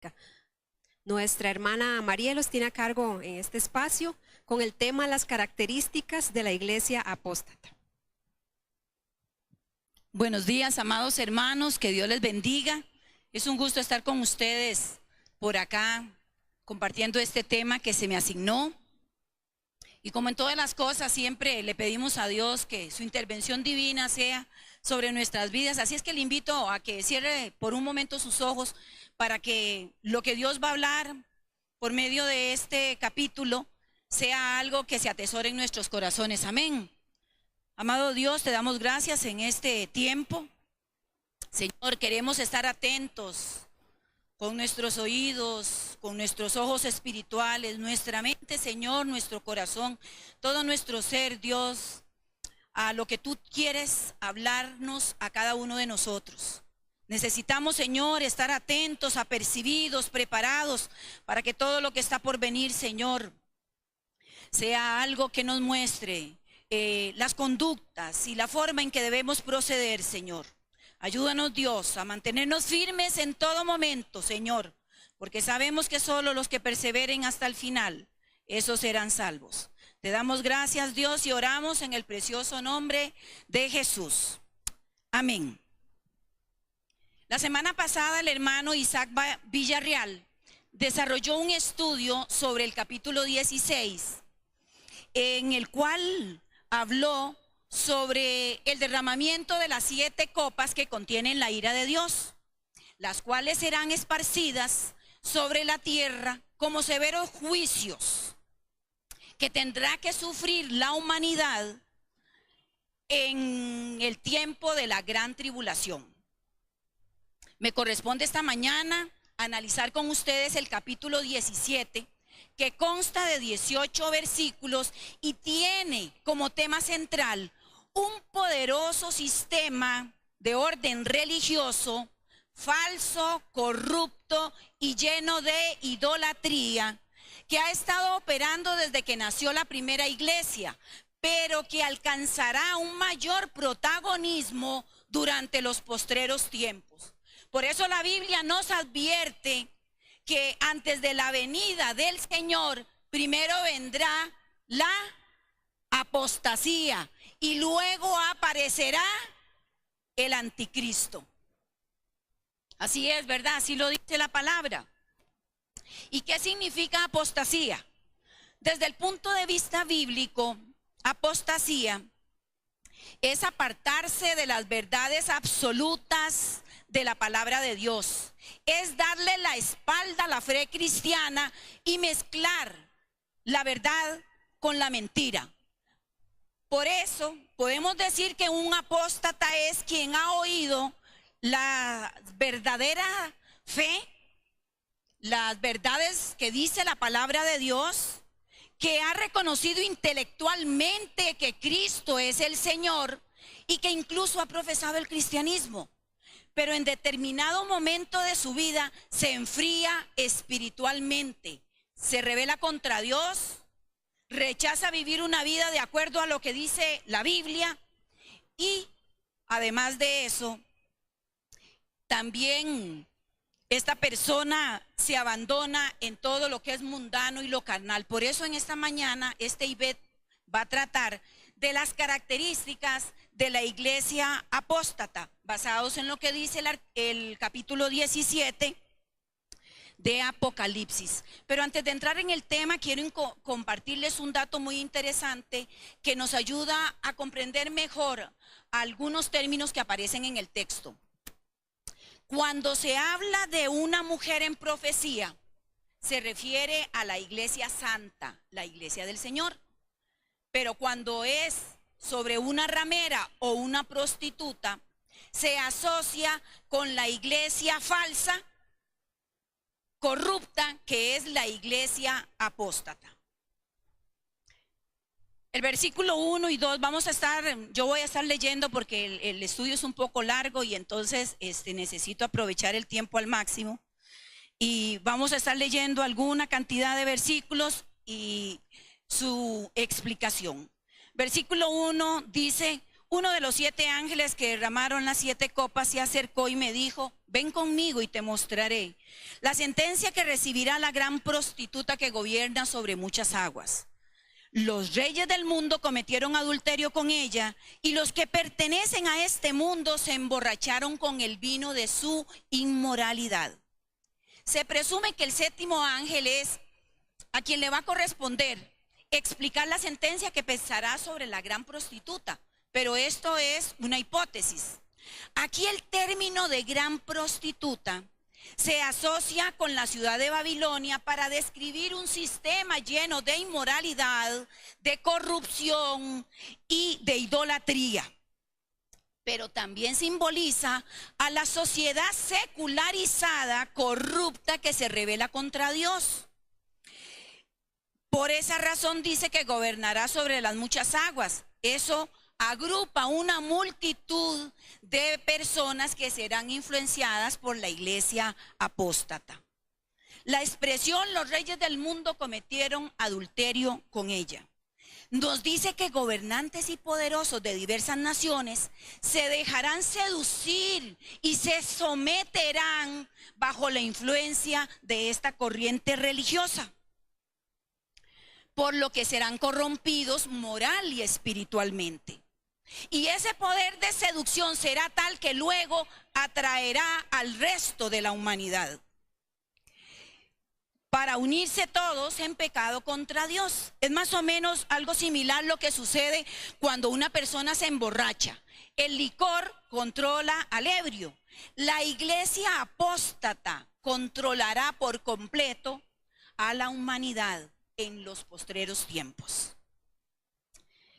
apóstata. Nuestra hermana María los tiene a cargo en este espacio con el tema las características de la iglesia apóstata. Buenos días, amados hermanos, que Dios les bendiga. Es un gusto estar con ustedes por acá compartiendo este tema que se me asignó. Y como en todas las cosas, siempre le pedimos a Dios que su intervención divina sea sobre nuestras vidas. Así es que le invito a que cierre por un momento sus ojos para que lo que Dios va a hablar por medio de este capítulo sea algo que se atesore en nuestros corazones. Amén. Amado Dios, te damos gracias en este tiempo. Señor, queremos estar atentos con nuestros oídos, con nuestros ojos espirituales, nuestra mente, Señor, nuestro corazón, todo nuestro ser, Dios, a lo que tú quieres hablarnos a cada uno de nosotros. Necesitamos, Señor, estar atentos, apercibidos, preparados para que todo lo que está por venir, Señor, sea algo que nos muestre las conductas y la forma en que debemos proceder, Señor. Ayúdanos, Dios, a mantenernos firmes en todo momento, Señor, porque sabemos que solo los que perseveren hasta el final, esos serán salvos. Te damos gracias, Dios, y oramos en el precioso nombre de Jesús. Amén. La semana pasada el hermano Isaac Villarreal desarrolló un estudio sobre el capítulo 16, en el cual habló sobre el derramamiento de las 7 copas que contienen la ira de Dios, las cuales serán esparcidas sobre la tierra como severos juicios que tendrá que sufrir la humanidad en el tiempo de la gran tribulación. Me corresponde esta mañana analizar con ustedes el capítulo 17, que consta de 18 versículos y tiene como tema central un poderoso sistema de orden religioso, falso, corrupto y lleno de idolatría, que ha estado operando desde que nació la primera iglesia, pero que alcanzará un mayor protagonismo durante los postreros tiempos. Por eso la Biblia nos advierte que antes de la venida del Señor, primero vendrá la apostasía y luego aparecerá el anticristo. Así es, ¿verdad? Así lo dice la palabra. ¿Y qué significa apostasía? Desde el punto de vista bíblico, apostasía es apartarse de las verdades absolutas de la palabra de Dios. Es darle la espalda a la fe cristiana y mezclar la verdad con la mentira. Por eso podemos decir que un apóstata es quien ha oído la verdadera fe, las verdades que dice la palabra de Dios, que ha reconocido intelectualmente que Cristo es el Señor y que incluso ha profesado el cristianismo, pero en determinado momento de su vida se enfría espiritualmente, se rebela contra Dios, rechaza vivir una vida de acuerdo a lo que dice la Biblia y además de eso, también esta persona se abandona en todo lo que es mundano y lo carnal. Por eso en esta mañana este IBET va a tratar de las características de la iglesia apóstata, basados en lo que dice el capítulo 17 de Apocalipsis. Pero antes de entrar en el tema, quiero compartirles un dato muy interesante que nos ayuda a comprender mejor algunos términos que aparecen en el texto. Cuando se habla de una mujer en profecía, se refiere a la iglesia santa, la iglesia del Señor. Pero cuando es sobre una ramera o una prostituta, se asocia con la iglesia falsa, corrupta, que es la iglesia apóstata. El versículo 1 y 2 yo voy a estar leyendo porque el estudio es un poco largo y entonces necesito aprovechar el tiempo al máximo. Y vamos a estar leyendo alguna cantidad de versículos y su explicación. Versículo 1 dice: Uno de los 7 ángeles que derramaron las 7 copas se acercó y me dijo: ven conmigo y te mostraré la sentencia que recibirá la gran prostituta que gobierna sobre muchas aguas. Los reyes del mundo cometieron adulterio con ella, y los que pertenecen a este mundo se emborracharon con el vino de su inmoralidad. Se presume que el 7º ángel es a quien le va a corresponder explicar la sentencia que pesará sobre la gran prostituta, pero esto es una hipótesis. Aquí el término de gran prostituta se asocia con la ciudad de Babilonia para describir un sistema lleno de inmoralidad, de corrupción y de idolatría. Pero también simboliza a la sociedad secularizada, corrupta, que se rebela contra Dios. Por esa razón dice que gobernará sobre las muchas aguas. Eso agrupa una multitud de personas que serán influenciadas por la iglesia apóstata. La expresión los reyes del mundo cometieron adulterio con ella nos dice que gobernantes y poderosos de diversas naciones se dejarán seducir y se someterán bajo la influencia de esta corriente religiosa, por lo que serán corrompidos moral y espiritualmente. Y ese poder de seducción será tal que luego atraerá al resto de la humanidad para unirse todos en pecado contra Dios. Es más o menos algo similar lo que sucede cuando una persona se emborracha. El licor controla al ebrio. La iglesia apóstata controlará por completo a la humanidad en los postreros tiempos.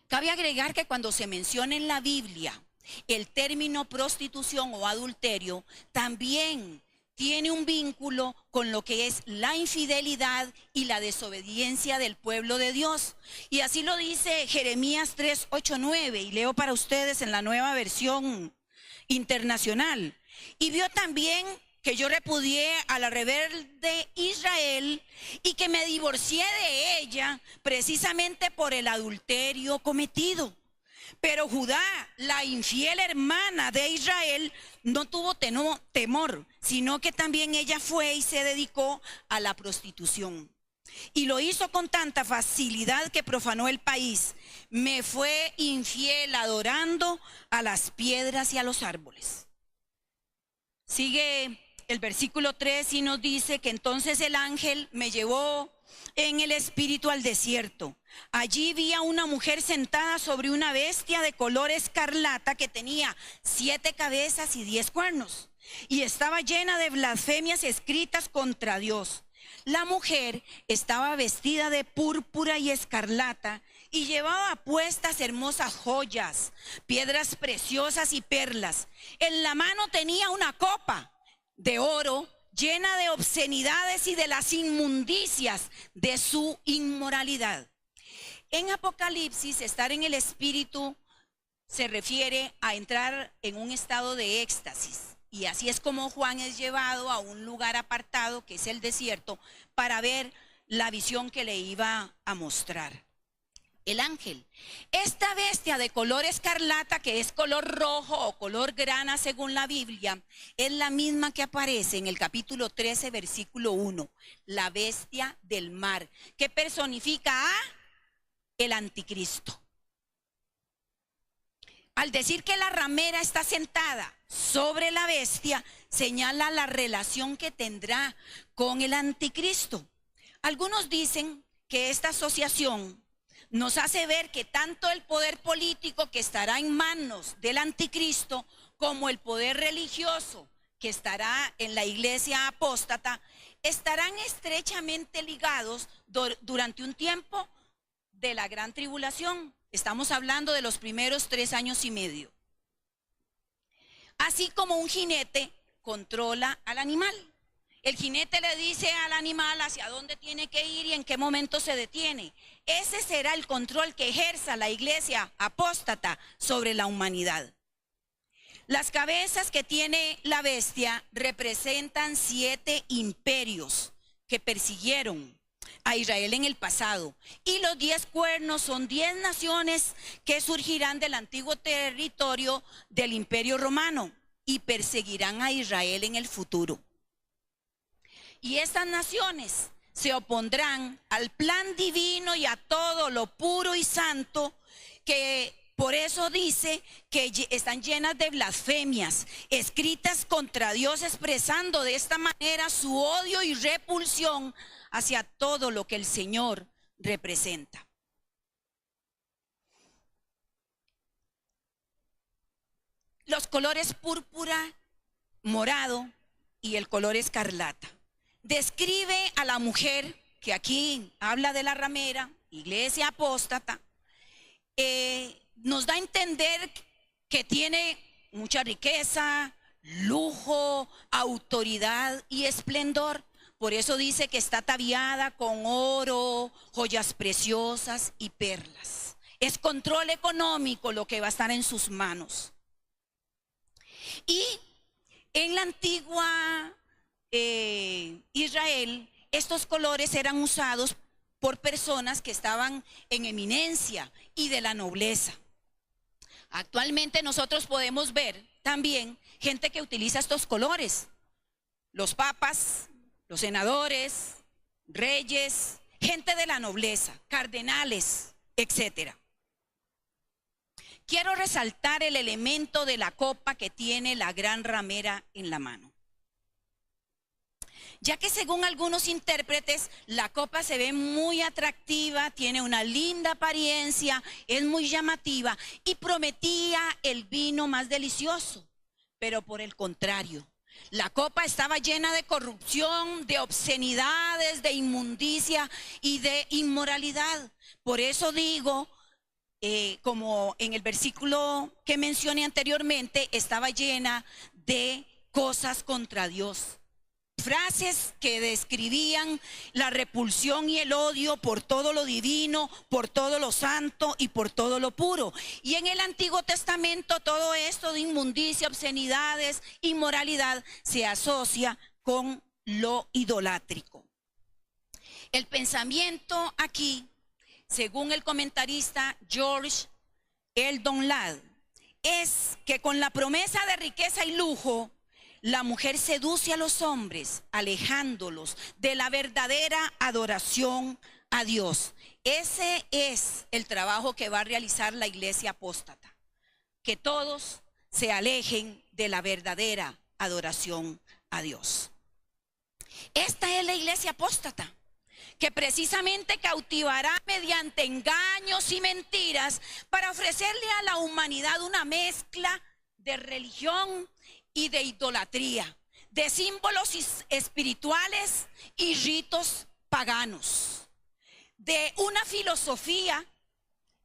Cabe agregar que cuando se menciona en la Biblia el término prostitución o adulterio, también tiene un vínculo con lo que es la infidelidad y la desobediencia del pueblo de Dios. Y así lo dice Jeremías 3, 8, 9, y leo para ustedes en la Nueva Versión Internacional. Y vio también que yo repudié a la rebelde Israel y que me divorcié de ella precisamente por el adulterio cometido. Pero Judá, la infiel hermana de Israel, no tuvo temor, sino que también ella fue y se dedicó a la prostitución. Y lo hizo con tanta facilidad que profanó el país. Me fue infiel adorando a las piedras y a los árboles. Sigue el versículo 3 y nos dice que entonces el ángel me llevó en el espíritu al desierto. Allí vi a una mujer sentada sobre una bestia de color escarlata que tenía 7 cabezas y 10 cuernos, y estaba llena de blasfemias escritas contra Dios. La mujer estaba vestida de púrpura y escarlata y llevaba puestas hermosas joyas, piedras preciosas y perlas. En la mano tenía una copa de oro llena de obscenidades y de las inmundicias de su inmoralidad. En Apocalipsis, estar en el espíritu se refiere a entrar en un estado de éxtasis. Y así es como Juan es llevado a un lugar apartado, que es el desierto, para ver la visión que le iba a mostrar el ángel. Esta bestia de color escarlata, que es color rojo o color grana según la Biblia, es la misma que aparece en el capítulo 13, versículo 1, la bestia del mar, que personifica a el anticristo. Al decir que la ramera está sentada sobre la bestia, señala la relación que tendrá con el anticristo. Algunos dicen que esta asociación nos hace ver que tanto el poder político que estará en manos del anticristo como el poder religioso que estará en la iglesia apóstata estarán estrechamente ligados durante un tiempo de la gran tribulación. Estamos hablando de los primeros 3 años y medio. Así como un jinete controla al animal. El jinete le dice al animal hacia dónde tiene que ir y en qué momento se detiene. Ese será el control que ejerza la iglesia apóstata sobre la humanidad. Las cabezas que tiene la bestia representan 7 imperios que persiguieron a Israel en el pasado. Y los 10 cuernos son 10 naciones que surgirán del antiguo territorio del Imperio Romano y perseguirán a Israel en el futuro. Y estas naciones se opondrán al plan divino y a todo lo puro y santo, que por eso dice que están llenas de blasfemias, escritas contra Dios, expresando de esta manera su odio y repulsión hacia todo lo que el Señor representa. Los colores púrpura, morado y el color escarlata describe a la mujer, que aquí habla de la ramera, iglesia apóstata. Nos da a entender que tiene mucha riqueza, lujo, autoridad y esplendor. Por eso dice que está ataviada con oro, joyas preciosas y perlas. Es control económico lo que va a estar en sus manos. Y en la antigua Israel, estos colores eran usados por personas que estaban en eminencia y de la nobleza. Actualmente nosotros podemos ver también gente que utiliza estos colores. Los papas, los senadores, reyes, gente de la nobleza, cardenales, etc. Quiero resaltar el elemento de la copa que tiene la gran ramera en la mano, ya que según algunos intérpretes la copa se ve muy atractiva, tiene una linda apariencia, es muy llamativa y prometía el vino más delicioso, pero por el contrario, la copa estaba llena de corrupción, de obscenidades, de inmundicia y de inmoralidad. Por eso digo, como en el versículo que mencioné anteriormente, estaba llena de cosas contra Dios. Frases que describían la repulsión y el odio por todo lo divino, por todo lo santo y por todo lo puro. Y en el Antiguo Testamento todo esto de inmundicia, obscenidades, inmoralidad se asocia con lo idolátrico. El pensamiento aquí, según el comentarista George Eldon Ladd, es que con la promesa de riqueza y lujo, la mujer seduce a los hombres, alejándolos de la verdadera adoración a Dios. Ese es el trabajo que va a realizar la iglesia apóstata, que todos se alejen de la verdadera adoración a Dios. Esta es la iglesia apóstata, que precisamente cautivará mediante engaños y mentiras para ofrecerle a la humanidad una mezcla de religión y de idolatría, de símbolos espirituales y ritos paganos, de una filosofía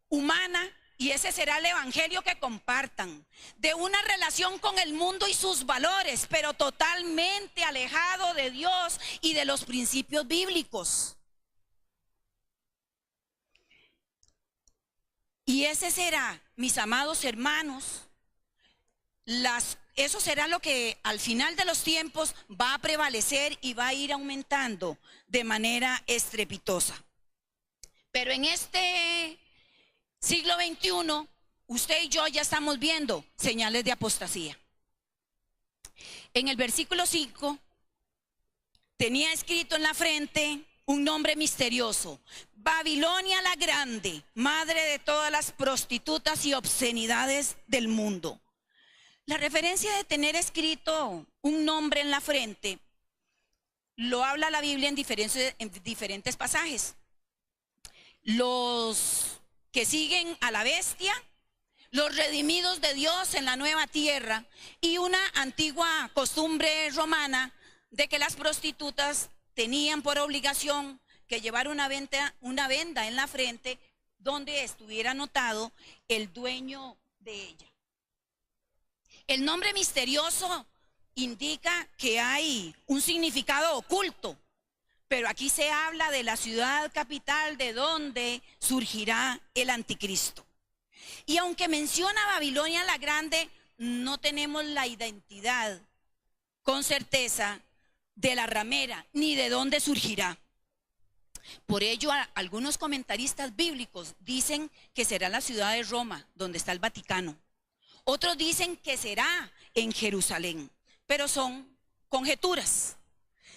humana, y ese será el evangelio que compartan, de una relación con el mundo y sus valores, pero totalmente alejado de Dios y de los principios bíblicos. Y ese será, mis amados hermanos, eso será lo que al final de los tiempos va a prevalecer y va a ir aumentando de manera estrepitosa. Pero en este siglo XXI, usted y yo ya estamos viendo señales de apostasía. En el versículo 5 tenía escrito en la frente un nombre misterioso: Babilonia la Grande, madre de todas las prostitutas y obscenidades del mundo. La referencia de tener escrito un nombre en la frente lo habla la Biblia en diferentes pasajes. Los que siguen a la bestia, los redimidos de Dios en la nueva tierra, y una antigua costumbre romana de que las prostitutas tenían por obligación que llevar una venda en la frente donde estuviera anotado el dueño de ella. El nombre misterioso indica que hay un significado oculto, pero aquí se habla de la ciudad capital de donde surgirá el anticristo. Y aunque menciona Babilonia la Grande, no tenemos la identidad con certeza de la ramera ni de dónde surgirá. Por ello, algunos comentaristas bíblicos dicen que será la ciudad de Roma, donde está el Vaticano. Otros dicen que será en Jerusalén, pero son conjeturas.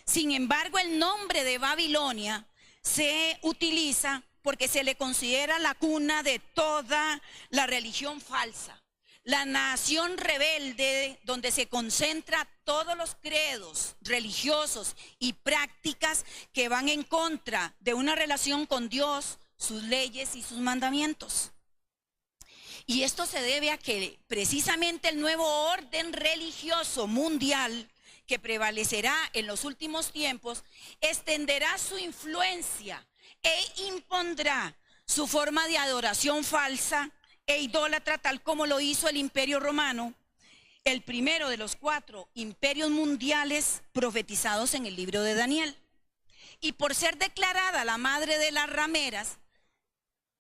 Sin embargo, el nombre de Babilonia se utiliza porque se le considera la cuna de toda la religión falsa, la nación rebelde donde se concentra todos los credos religiosos y prácticas que van en contra de una relación con Dios, sus leyes y sus mandamientos. Y esto se debe a que precisamente el nuevo orden religioso mundial que prevalecerá en los últimos tiempos extenderá su influencia e impondrá su forma de adoración falsa e idólatra, tal como lo hizo el Imperio Romano, el primero de los 4 imperios mundiales profetizados en el libro de Daniel. Y por ser declarada la madre de las rameras,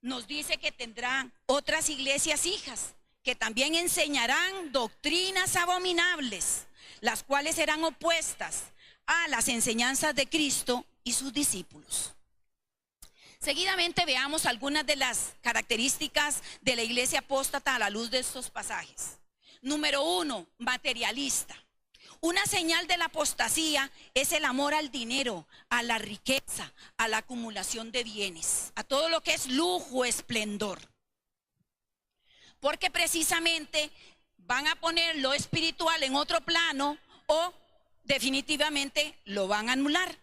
nos dice que tendrá otras iglesias hijas que también enseñarán doctrinas abominables, las cuales serán opuestas a las enseñanzas de Cristo y sus discípulos. Seguidamente veamos algunas de las características de la iglesia apóstata a la luz de estos pasajes. Número 1, materialista. Una señal de la apostasía es el amor al dinero, a la riqueza, a la acumulación de bienes, a todo lo que es lujo, esplendor. Porque precisamente van a poner lo espiritual en otro plano o definitivamente lo van a anular.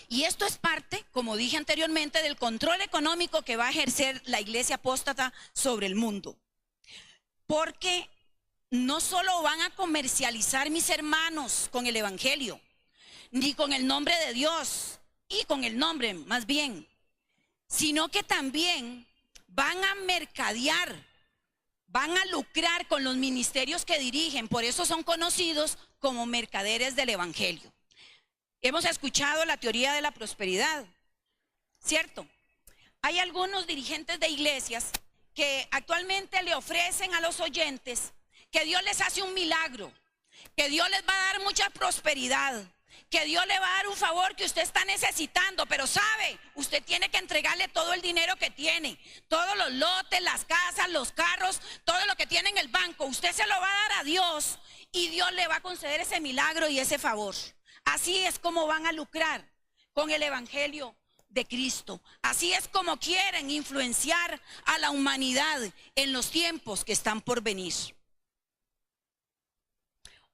Y esto es parte, como dije anteriormente, del control económico que va a ejercer la iglesia apóstata sobre el mundo. Porque no solo van a comercializar, mis hermanos, con el evangelio, ni con el nombre de Dios, y con el nombre más bien, sino que también van a mercadear, van a lucrar con los ministerios que dirigen. Por eso son conocidos como mercaderes del evangelio. Hemos escuchado la teoría de la prosperidad, ¿cierto? Hay algunos dirigentes de iglesias que actualmente le ofrecen a los oyentes que Dios les hace un milagro, que Dios les va a dar mucha prosperidad, que Dios le va a dar un favor que usted está necesitando, pero sabe, usted tiene que entregarle todo el dinero que tiene, todos los lotes, las casas, los carros, todo lo que tiene en el banco, usted se lo va a dar a Dios y Dios le va a conceder ese milagro y ese favor. Así es como van a lucrar con el evangelio de Cristo. Así es como quieren influenciar a la humanidad en los tiempos que están por venir.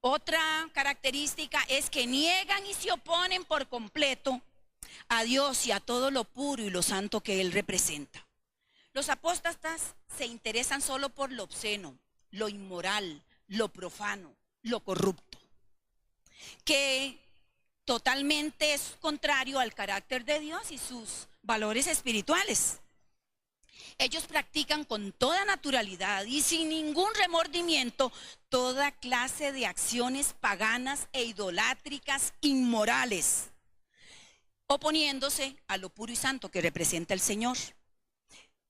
Otra característica es que niegan y se oponen por completo a Dios y a todo lo puro y lo santo que Él representa. Los apóstatas se interesan solo por lo obsceno, lo inmoral, lo profano, lo corrupto, que totalmente es contrario al carácter de Dios y sus valores espirituales. Ellos practican con toda naturalidad y sin ningún remordimiento toda clase de acciones paganas e idolátricas inmorales, oponiéndose a lo puro y santo que representa el Señor.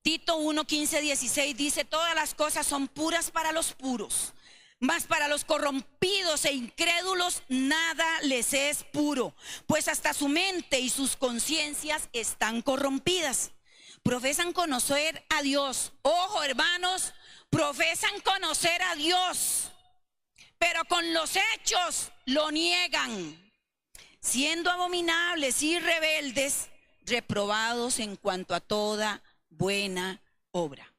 Tito 1, 15, 16 dice: todas las cosas son puras para los puros, mas para los corrompidos e incrédulos nada les es puro, pues hasta su mente y sus conciencias están corrompidas. Profesan conocer a Dios. Ojo, hermanos, profesan conocer a Dios, pero con los hechos lo niegan, siendo abominables y rebeldes, reprobados en cuanto a toda buena obra.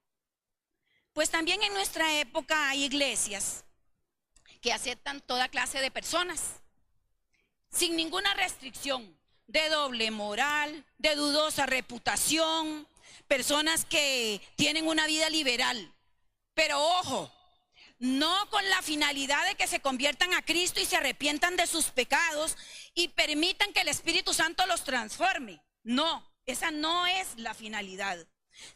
Pues también en nuestra época hay iglesias que aceptan toda clase de personas, sin ninguna restricción, de doble moral, de dudosa reputación, personas que tienen una vida liberal. Pero ojo, no con la finalidad de que se conviertan a Cristo y se arrepientan de sus pecados y permitan que el Espíritu Santo los transforme. No, esa no es la finalidad,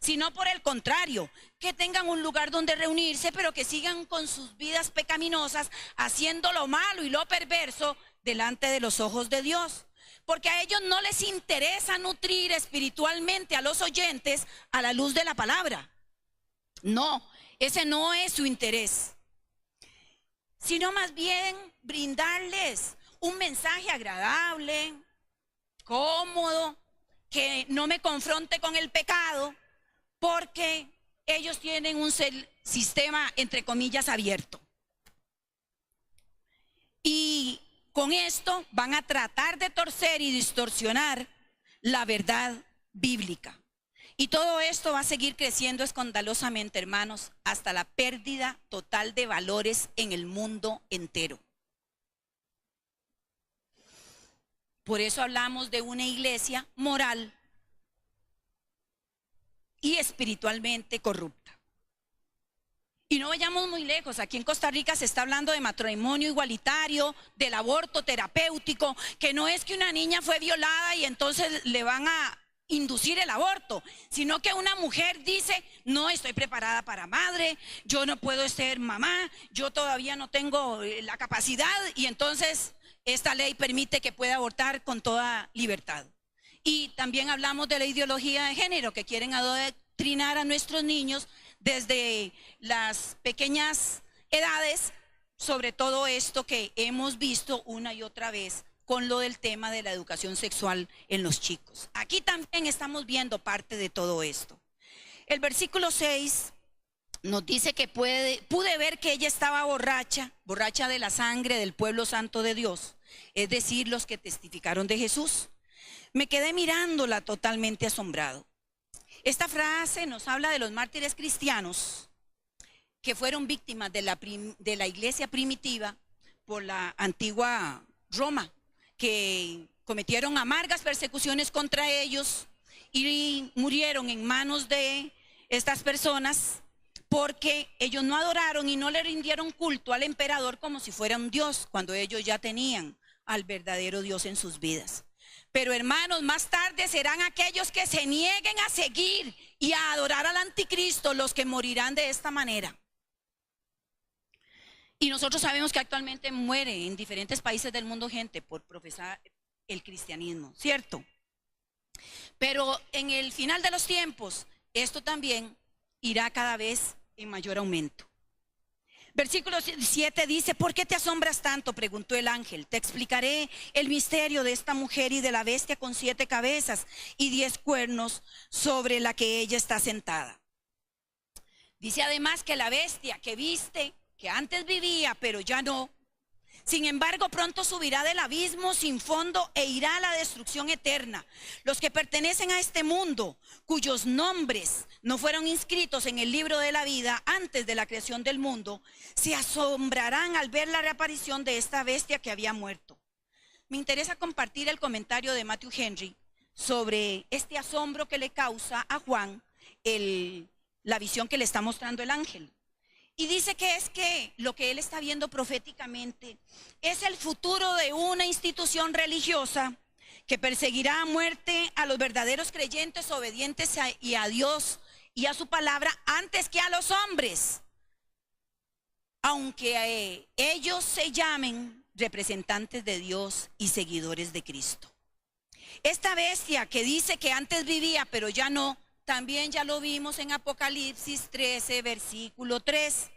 sino por el contrario, que tengan un lugar donde reunirse, pero que sigan con sus vidas pecaminosas, haciendo lo malo y lo perverso delante de los ojos de Dios. Porque a ellos no les interesa nutrir espiritualmente a los oyentes a la luz de la palabra. No, ese no es su interés, sino más bien brindarles un mensaje agradable, cómodo, que no me confronte con el pecado, porque ellos tienen un sistema, entre comillas, abierto. Y con esto van a tratar de torcer y distorsionar la verdad bíblica. Y todo esto va a seguir creciendo escandalosamente, hermanos, hasta la pérdida total de valores en el mundo entero. Por eso hablamos de una iglesia moral y espiritualmente corrupta. Y no vayamos muy lejos, aquí en Costa Rica se está hablando de matrimonio igualitario, del aborto terapéutico, que no es que una niña fue violada y entonces le van a inducir el aborto, sino que una mujer dice: no estoy preparada para madre, yo no puedo ser mamá, yo todavía no tengo la capacidad, y entonces esta ley permite que pueda abortar con toda libertad. Y también hablamos de la ideología de género, que quieren adoctrinar a nuestros niños desde las pequeñas edades sobre todo esto que hemos visto una y otra vez con lo del tema de la educación sexual en los chicos. Aquí también estamos viendo parte de todo esto. El versículo 6 nos dice que pude ver que ella estaba borracha de la sangre del pueblo santo de Dios, es decir, los que testificaron de Jesús. Me quedé mirándola totalmente asombrado. Esta frase nos habla de los mártires cristianos que fueron víctimas de la iglesia primitiva por la antigua Roma, que cometieron amargas persecuciones contra ellos y murieron en manos de estas personas porque ellos no adoraron y no le rindieron culto al emperador como si fuera un dios, cuando ellos ya tenían al verdadero Dios en sus vidas. Pero hermanos, más tarde serán aquellos que se nieguen a seguir y a adorar al anticristo los que morirán de esta manera. Y nosotros sabemos que actualmente muere en diferentes países del mundo gente por profesar el cristianismo, ¿cierto? Pero en el final de los tiempos, esto también irá cada vez en mayor aumento. Versículo 7 dice: ¿por qué te asombras tanto?, preguntó el ángel. Te explicaré el misterio de esta mujer y de la bestia con 7 cabezas y 10 cuernos sobre la que ella está sentada. Dice además que la bestia que viste, que antes vivía pero ya no, sin embargo pronto subirá del abismo sin fondo e irá a la destrucción eterna. Los que pertenecen a este mundo, cuyos nombres no fueron inscritos en el libro de la vida antes de la creación del mundo, se asombrarán al ver la reaparición de esta bestia que había muerto. Me interesa compartir el comentario de Matthew Henry sobre este asombro que le causa a Juan la visión que le está mostrando el ángel. Y dice que es que lo que él está viendo proféticamente es el futuro de una institución religiosa que perseguirá a muerte a los verdaderos creyentes obedientes a Dios y a su palabra antes que a los hombres, aunque ellos se llamen representantes de Dios y seguidores de Cristo. Esta bestia que dice que antes vivía pero ya no, también ya lo vimos en Apocalipsis 13, versículo 3,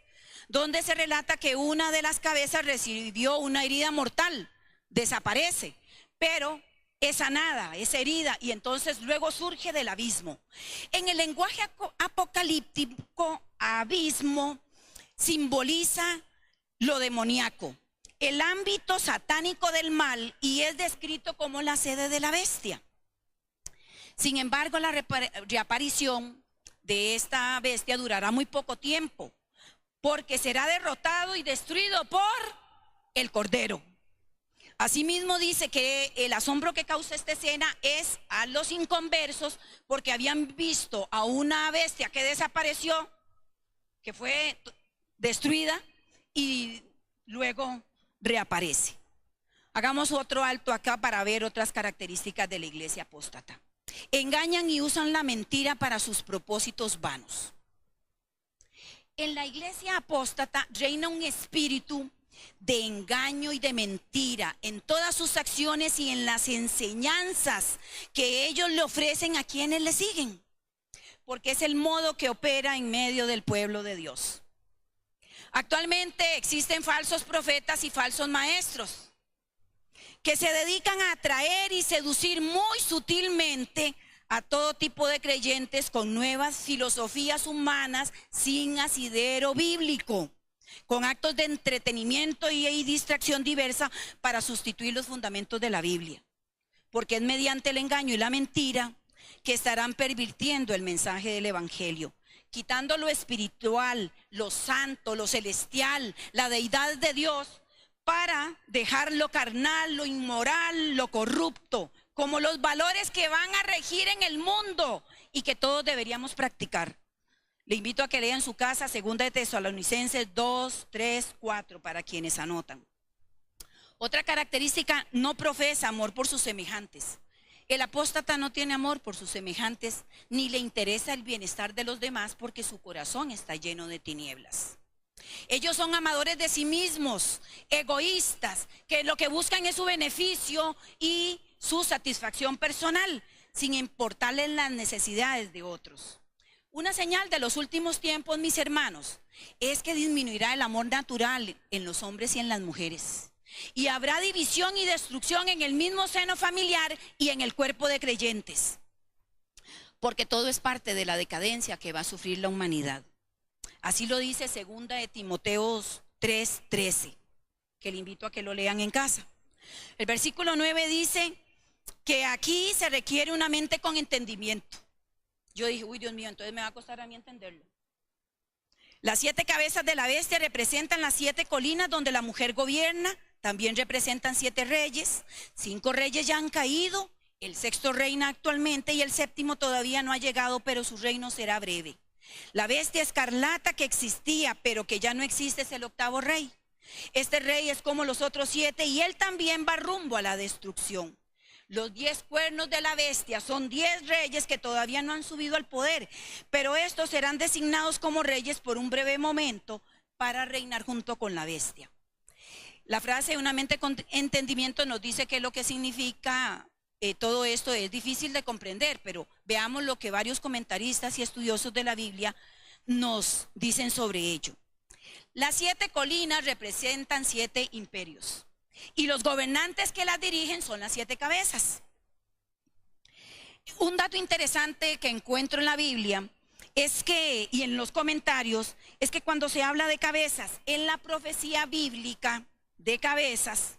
donde se relata que una de las cabezas recibió una herida mortal, desaparece, pero es sanada, es herida, y entonces luego surge del abismo. En el lenguaje apocalíptico, abismo simboliza lo demoníaco, el ámbito satánico del mal, y es descrito como la sede de la bestia. Sin embargo, la reaparición de esta bestia durará muy poco tiempo, porque será derrotado y destruido por el Cordero. Asimismo dice que el asombro que causa esta escena es a los inconversos, porque habían visto a una bestia que desapareció, que fue destruida y luego reaparece. Hagamos otro alto acá para ver otras características de la iglesia apóstata. Engañan y usan la mentira para sus propósitos vanos. En la iglesia apóstata reina un espíritu de engaño y de mentira en todas sus acciones y en las enseñanzas que ellos le ofrecen a quienes le siguen, porque es el modo que opera en medio del pueblo de Dios. Actualmente existen falsos profetas y falsos maestros que se dedican a atraer y seducir muy sutilmente a todo tipo de creyentes con nuevas filosofías humanas sin asidero bíblico, con actos de entretenimiento y distracción diversa para sustituir los fundamentos de la Biblia. Porque es mediante el engaño y la mentira que estarán pervirtiendo el mensaje del evangelio, quitando lo espiritual, lo santo, lo celestial, la deidad de Dios, para dejar lo carnal, lo inmoral, lo corrupto, como los valores que van a regir en el mundo y que todos deberíamos practicar. Le invito a que lea en su casa 2 de Tesalonicenses 2, 3, 4 para quienes anotan. Otra característica: no profesa amor por sus semejantes. El apóstata no tiene amor por sus semejantes, ni le interesa el bienestar de los demás, porque su corazón está lleno de tinieblas. Ellos son amadores de sí mismos, egoístas, que lo que buscan es su beneficio y su satisfacción personal, sin importarles las necesidades de otros. Una señal de los últimos tiempos, mis hermanos, es que disminuirá el amor natural en los hombres y en las mujeres. Y habrá división y destrucción en el mismo seno familiar y en el cuerpo de creyentes. Porque todo es parte de la decadencia que va a sufrir la humanidad. Así lo dice 2 de Timoteo 3:13, que le invito a que lo lean en casa. El versículo 9 dice que aquí se requiere una mente con entendimiento. Yo dije, uy, Dios mío, entonces me va a costar a mí entenderlo. Las 7 cabezas de la bestia representan las 7 colinas donde la mujer gobierna. También representan 7 reyes. 5 reyes ya han caído. El 6º reina actualmente y el 7º todavía no ha llegado, pero su reino será breve. La bestia escarlata que existía, pero que ya no existe, es el 8º rey. Este rey es como los otros 7 y él también va rumbo a la destrucción. Los 10 cuernos de la bestia son 10 reyes que todavía no han subido al poder, pero estos serán designados como reyes por un breve momento para reinar junto con la bestia. La frase una mente con entendimiento nos dice qué es lo que significa todo esto. Es difícil de comprender, pero veamos lo que varios comentaristas y estudiosos de la Biblia nos dicen sobre ello. Las 7 colinas representan 7 imperios y los gobernantes que las dirigen son las 7 cabezas. Un dato interesante que encuentro en la Biblia es que, y en los comentarios, es que cuando se habla de cabezas en la profecía bíblica de cabezas,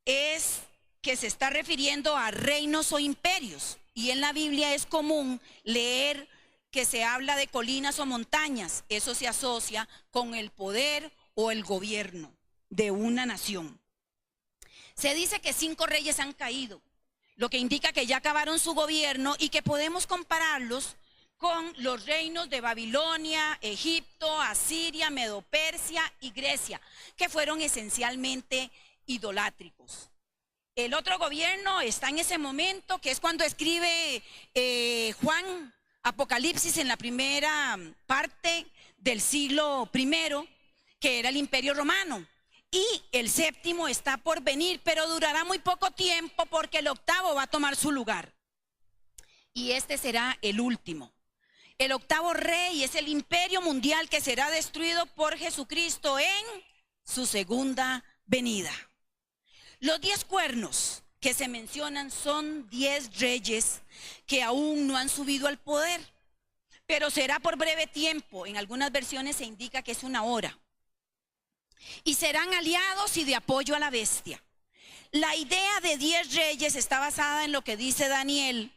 es que se está refiriendo a reinos o imperios, y en la Biblia es común leer que se habla de colinas o montañas. Eso se asocia con el poder o el gobierno de una nación. Se dice que 5 reyes han caído, lo que indica que ya acabaron su gobierno y que podemos compararlos con los reinos de Babilonia, Egipto, Asiria, Medo-Persia y Grecia, que fueron esencialmente idolátricos. El otro gobierno está en ese momento, que es cuando escribe Juan Apocalipsis, en la primera parte del siglo I, que era el Imperio Romano. Y el 7º está por venir, pero durará muy poco tiempo porque el 8º va a tomar su lugar. Y este será el último. El 8º rey es el imperio mundial que será destruido por Jesucristo en su segunda venida. Los 10 cuernos que se mencionan son 10 reyes que aún no han subido al poder, pero será por breve tiempo. En algunas versiones se indica que es una hora. Y serán aliados y de apoyo a la bestia. La idea de 10 reyes está basada en lo que dice Daniel,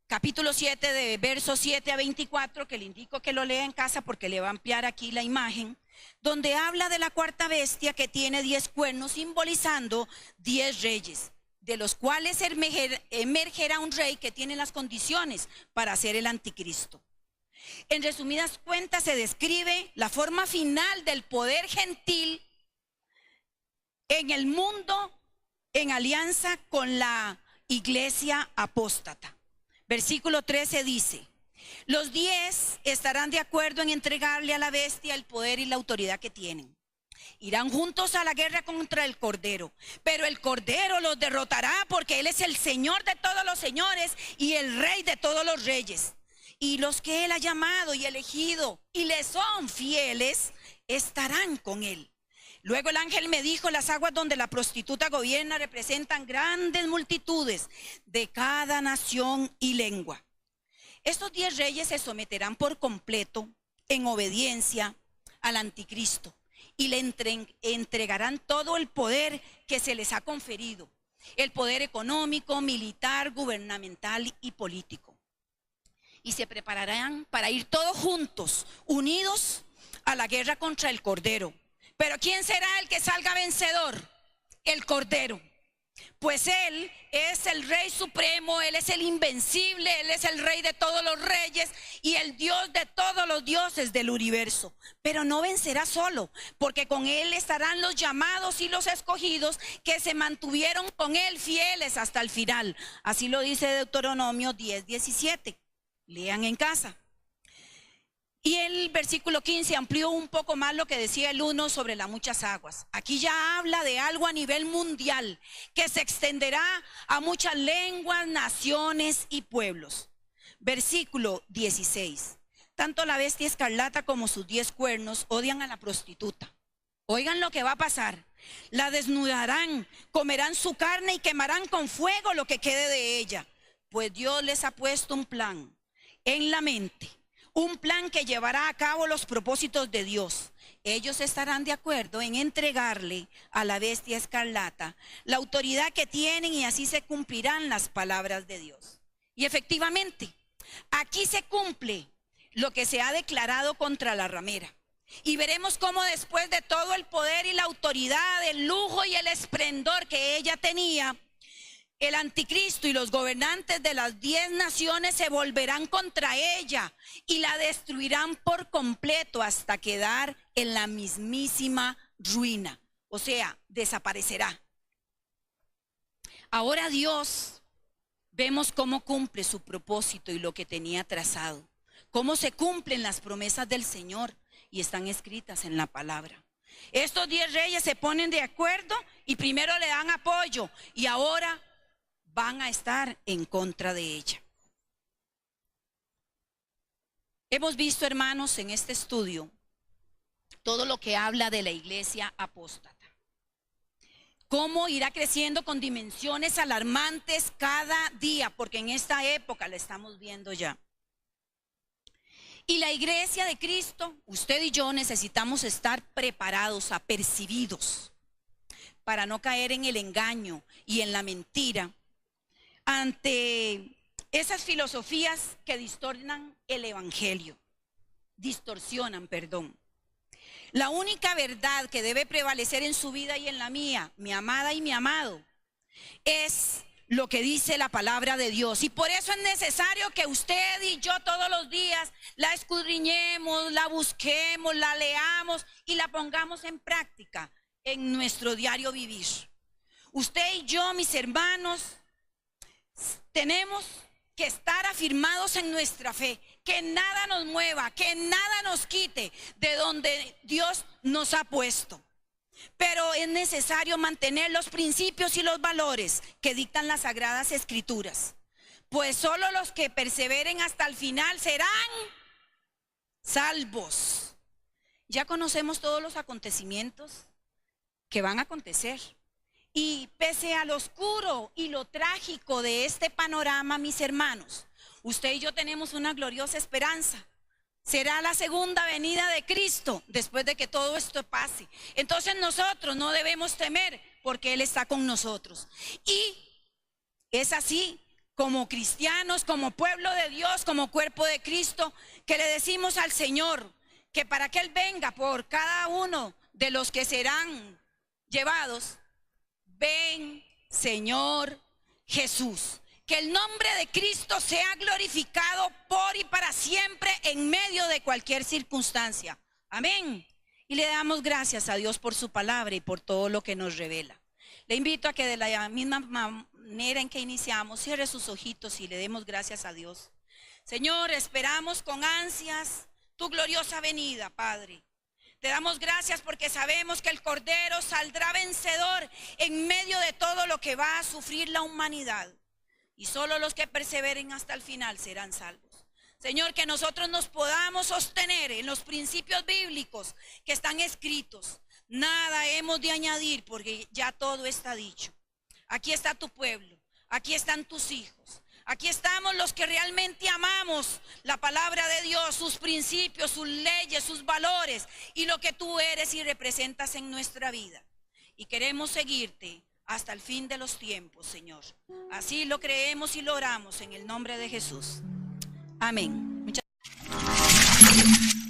capítulo 7, de versos 7 a 24, que le indico que lo lea en casa porque le va a ampliar aquí la imagen, donde habla de la 4ª bestia que tiene 10 cuernos, simbolizando 10 reyes, de los cuales emergerá un rey que tiene las condiciones para ser el anticristo. En resumidas cuentas, se describe la forma final del poder gentil en el mundo en alianza con la iglesia apóstata. Versículo 13 dice: los 10 estarán de acuerdo en entregarle a la bestia el poder y la autoridad que tienen. Irán juntos a la guerra contra el Cordero, pero el Cordero los derrotará, porque Él es el Señor de todos los señores y el Rey de todos los reyes. Y los que Él ha llamado y elegido y le son fieles, estarán con Él. Luego el ángel me dijo: las aguas donde la prostituta gobierna representan grandes multitudes de cada nación y lengua. Estos 10 reyes se someterán por completo en obediencia al anticristo y le entregarán todo el poder que se les ha conferido, el poder económico, militar, gubernamental y político. Y se prepararán para ir todos juntos, unidos a la guerra contra el Cordero. Pero ¿quién será el que salga vencedor? El Cordero. Pues Él es el Rey Supremo, Él es el invencible, Él es el Rey de todos los reyes y el Dios de todos los dioses del universo. Pero no vencerá solo, porque con Él estarán los llamados y los escogidos que se mantuvieron con Él fieles hasta el final. Así lo dice Deuteronomio 10:17. Lean en casa. Y el versículo 15 amplió un poco más lo que decía el 1 sobre las muchas aguas. Aquí ya habla de algo a nivel mundial que se extenderá a muchas lenguas, naciones y pueblos. Versículo 16. Tanto la bestia escarlata como sus 10 cuernos odian a la prostituta. Oigan lo que va a pasar. La desnudarán, comerán su carne y quemarán con fuego lo que quede de ella. Pues Dios les ha puesto un plan en la mente. Un plan que llevará a cabo los propósitos de Dios. Ellos estarán de acuerdo en entregarle a la bestia escarlata la autoridad que tienen y así se cumplirán las palabras de Dios. Y efectivamente, aquí se cumple lo que se ha declarado contra la ramera. Y veremos cómo después de todo el poder y la autoridad, el lujo y el esplendor que ella tenía, el anticristo y los gobernantes de las 10 naciones se volverán contra ella y la destruirán por completo hasta quedar en la mismísima ruina. O sea, desaparecerá. Ahora Dios, vemos cómo cumple su propósito y lo que tenía trazado. Cómo se cumplen las promesas del Señor y están escritas en la palabra. Estos 10 reyes se ponen de acuerdo y primero le dan apoyo y ahora van a estar en contra de ella. Hemos visto, hermanos, en este estudio todo lo que habla de la iglesia apóstata. Cómo irá creciendo con dimensiones alarmantes cada día, porque en esta época la estamos viendo ya. Y la iglesia de Cristo, usted y yo necesitamos estar preparados, apercibidos, para no caer en el engaño y en la mentira ante esas filosofías que distorsionan el evangelio. La única verdad que debe prevalecer en su vida y en la mía, mi amada y mi amado, es lo que dice la palabra de Dios. Y por eso es necesario que usted y yo todos los días la escudriñemos, la busquemos, la leamos y la pongamos en práctica en nuestro diario vivir. Usted y yo, mis hermanos, tenemos que estar afirmados en nuestra fe, que nada nos mueva, que nada nos quite de donde Dios nos ha puesto. Pero es necesario mantener los principios y los valores que dictan las Sagradas Escrituras, pues solo los que perseveren hasta el final serán salvos. Ya conocemos todos los acontecimientos que van a acontecer. Y pese a lo oscuro y lo trágico de este panorama, mis hermanos, usted y yo tenemos una gloriosa esperanza. Será la segunda venida de Cristo después de que todo esto pase. Entonces nosotros no debemos temer porque Él está con nosotros. Y es así como cristianos, como pueblo de Dios, como cuerpo de Cristo, que le decimos al Señor que para que Él venga por cada uno de los que serán llevados. Ven, Señor Jesús. Que el nombre de Cristo sea glorificado por y para siempre en medio de cualquier circunstancia. Amén. Y le damos gracias a Dios por su palabra y por todo lo que nos revela. Le invito a que de la misma manera en que iniciamos, cierre sus ojitos y le demos gracias a Dios. Señor, esperamos con ansias tu gloriosa venida, Padre. Te damos gracias porque sabemos que el Cordero saldrá vencedor en medio de todo lo que va a sufrir la humanidad. Y solo los que perseveren hasta el final serán salvos. Señor, que nosotros nos podamos sostener en los principios bíblicos que están escritos. Nada hemos de añadir porque ya todo está dicho. Aquí está tu pueblo, aquí están tus hijos, aquí estamos los que realmente amamos la palabra de Dios, sus principios, sus leyes, sus valores y lo que tú eres y representas en nuestra vida. Y queremos seguirte hasta el fin de los tiempos, Señor. Así lo creemos y lo oramos en el nombre de Jesús. Amén. Muchas gracias.